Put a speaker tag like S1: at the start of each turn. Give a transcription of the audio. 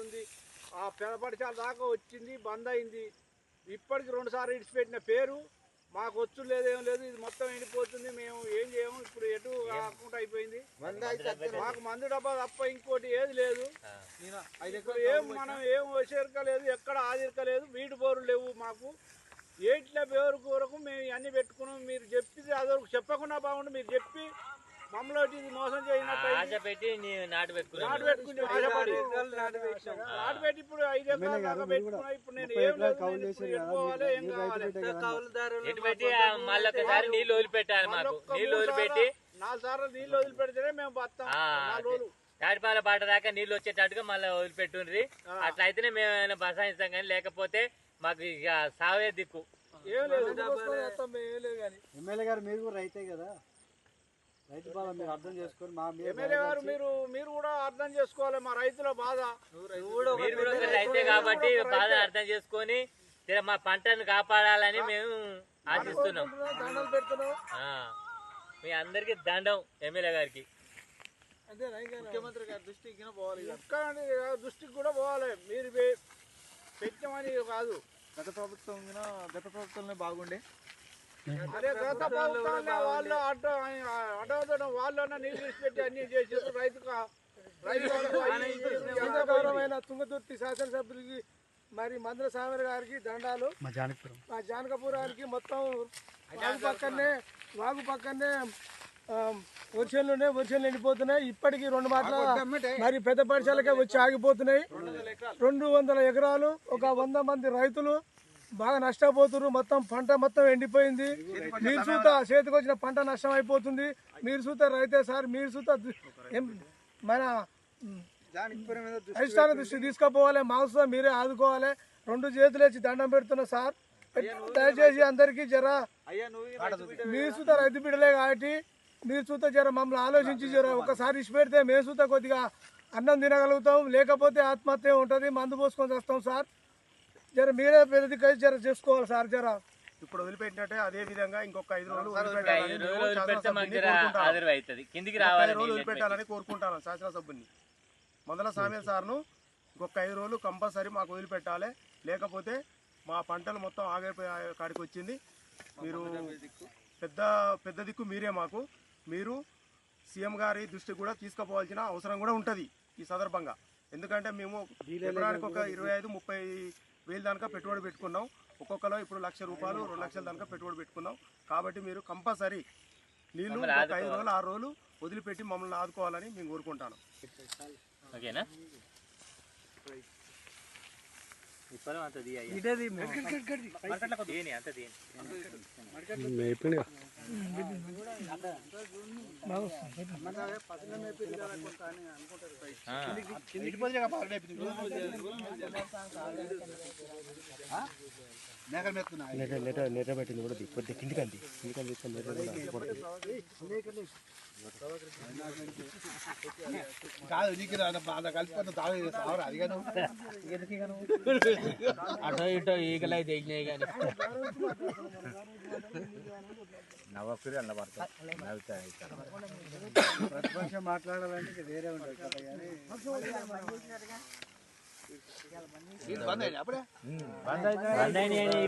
S1: పోతుంది. ఆ పెదపడిచాల దాకా వచ్చింది, బంద్ అయింది. ఇప్పటికి 2 సార్లు ఇడిచిపెట్టిన పేరు మాకు వచ్చు లేదేం లేదు. ఇది మొత్తం ఎండిపోతుంది. మేము ఏం చేయము. ఇప్పుడు ఎటు కాకుండా అయిపోయింది. మాకు మందు డబ్బా తప్ప ఇంకోటి ఏది లేదు. మనం ఏం వచ్చేరకలేదు, ఎక్కడ ఆదిరకలేదు. వీటి బోర్లు లేవు మాకు. ఏట్ల పేరు కొరకు మేము అన్ని పెట్టుకున్నాం. మీరు చెప్పింది అదొరకు చెప్పకుండా బాగుండు. మీరు చెప్పి మమ్మల్ని ఇది మోసం చేయనట్టు నాటు పెట్టుకుని ఆశపడి నాటు పెట్టి ఇప్పుడు 5 ఎకరాల దాకా పెట్టుకున్నా. ఇప్పుడు నేను ఏం లేదు, పెట్టుకోవాలి, ఏం కావాలి.
S2: నీళ్ళు వదిలిపెట్టాలి.
S1: 4 సార్లు నీళ్ళు వదిలిపెడితేనే మేము బతాం. 4 రోజులు
S2: తాడిపాల బాట దాకా నీళ్ళు వచ్చేటట్టుగా మళ్ళీ వదిలిపెట్టుండ్రి. అట్లా అయితేనే మేము బసాయిస్తాం. కానీ లేకపోతే మాకు ఇక సావే దిక్కు
S1: ఏం లేదు.
S3: ఎమ్మెల్యే గారు మీరు కూడా రైతే కదా, రైతు బాధ మీరు అర్థం చేసుకొని
S1: ఎమ్మెల్యే గారు మీరు కూడా అర్థం చేసుకోవాలి మా రైతుల బాధ.
S2: మీరు కూడా రైతే కాబట్టి బాధ అర్థం చేసుకొని మా పంటను కాపాడాలని మేము ఆశిస్తున్నాం. మీ అందరికి దండం ఎమ్మెల్యే గారికి,
S1: ముఖ్యమంత్రి గారి దృష్టికి పోవాలి. దృష్టికి కూడా పోవాలి. మీరు పెట్టమని కాదు.
S3: గత ప్రభుత్వంలో బాగుండే.
S1: అదే గత ప్రభుత్వంలో వాళ్ళు అడ్డవదడం వాళ్ళన్నా నీళ్ళు పెట్టి అన్ని చేసారు. గౌరవమైన తుంగతుర్తి శాసనసభ్యులకి మరి మందుల సామర్ గారికి దండాలు. మా జానకపురానికి మొత్తం వాగు పక్కనే వర్షాలు ఎండిపోతున్నాయి. ఇప్పటికీ 2 మాటల మరి పెద్ద పరిసరాలకే వచ్చి ఆగిపోతున్నాయి. 200 ఎకరాలు, ఒక 100 మంది రైతులు బాగా నష్టపోతున్నారు. మొత్తం పంట మొత్తం ఎండిపోయింది. మీరు చూత చేతికి వచ్చిన పంట నష్టం అయిపోతుంది. మీరు చూత రైతే సార్, మీరు చూత మన అధిష్టాన దృష్టి తీసుకుపోవాలి. మాంసం మీరే ఆదుకోవాలి. 2 చేతులు వేసి దండం పెడుతున్నా సార్. దయచేసి అందరికీ జర మీరు చూత రైతు బిడ్డలే కాబట్టి మీరు చూత జర మమ్మల్ని ఆలోచించి జర ఒకసారి ఇచ్చి పెడితే మేము చూత కొద్దిగా అన్నం తినగలుగుతాం. లేకపోతే ఆత్మహత్య ఉంటుంది, మందు పోసుకొని వస్తాం సార్. జర మీరే పెద్దది జర చేసుకోవాలి సార్. జర
S3: ఇప్పుడు వదిలిపెట్టినట్టే అదే విధంగా ఇంకొక 5 రోజులు వదిలిపెట్టాలని కోరుకుంటాను శాసనసభ్యుని మందల సామేల్ సార్ను. ఇంకొక 5 రోజులు కంపల్సరీ మాకు వదిలిపెట్టాలి. లేకపోతే మా పంటలు మొత్తం ఆగిపోయే కాడికి వచ్చింది. మీరు పెద్ద దిక్కు మీరే మాకు. మీరు సీఎం గారి దృష్టికి కూడా తీసుకుపోవాల్సిన అవసరం కూడా ఉంటుంది ఈ సందర్భంగా. ఎందుకంటే మేము ఎకరానికి ఒక 25-30 వేలు దాకా పెట్టుబడి పెట్టుకున్నాం. ఒక్కొక్కలో ఇప్పుడు 1,00,000 రూపాయలు 2 లక్షల దాకా పెట్టుబడి పెట్టుకున్నాం. కాబట్టి మీరు కంపల్సరీ నీళ్ళు 5 రోజులు 6 రోజులు వదిలిపెట్టి మమ్మల్ని ఆదుకోవాలని మేము కోరుకుంటాను.
S2: ఓకేనా?
S3: నెట్ట పెట్టింది కూడా కొద్దిగా కిందికంది కాదు నీకు కలిసిపోతే తాగరా అదిగాను
S2: అటో ఇటో ఈగలు అయితే ఎగినాయి కానీ
S3: నవ్వకూరి అన్న పడతాయి ప్రతిపక్షం మాట్లాడాలంటే వేరే ఉంటుంది కదా. కానీ
S2: బంద్ అయినాయి